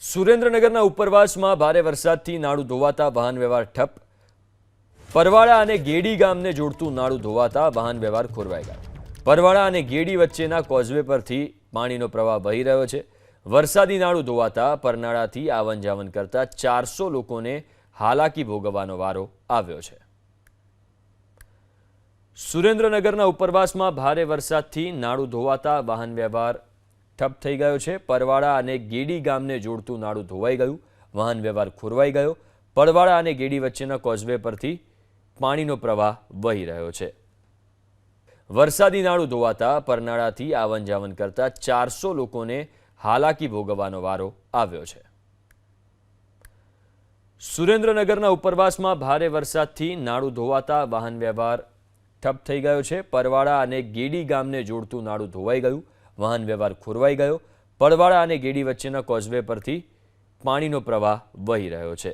સુરેન્દ્રનગરના ઉપરવાસમાં ભારે વરસાદથી નાળું ધોવાતા વાહન વ્યવહાર ઠપ। પરવાળા અને ગેડી ગામને જોડતું નાળું ધોવાતા વાહન વ્યવહાર ખોરવાઈ ગયો। પરવાળા અને ગેડી વચ્ચેના કોઝવે પરથી પાણીનો પ્રવાહ વહી રહ્યો છે। વરસાદી નાળું ધોવાતા પરનાળાથી આવન જાવન કરતા 400 લોકોને હાલાકી ભોગવવાનો વારો આવ્યો છે। સુરેન્દ્રનગરના ઉપરવાસમાં ભારે વરસાદથી નાળું ધોવાતા વાહન વ્યવહાર ठप थई गयो छे। परवाड़ा अने गेडी गामने जोड़तुं नाळुं धोवाई गयुं। वाहन व्यवहार खोरवाई गयो। परवाड़ा अने गेडी वच्चेना कोઝવે परथी पाणीनो प्रवाह वही रह्यो छे। वरसादी नाळुं धोवाता परनाळाथी आवन जावन करता 400 लोकोने हालाकी भोगवવાનો वारो આવ્યો છે। सुरेन्द्रनगरना उपरवासमां भारे वरसादथी नाळुं धोवाता वाहन व्यवहार ठप थई गयो छे। परवाड़ा अने गेडी गामने जोड़तुं नाळुं धोवाई गयुं। वाहन व्यवहार खोरवाई गयो। परवाड़ा अने गेडी वच्चेना कोઝવે परथी पाणीनो प्रवाह वही रह्यो छे।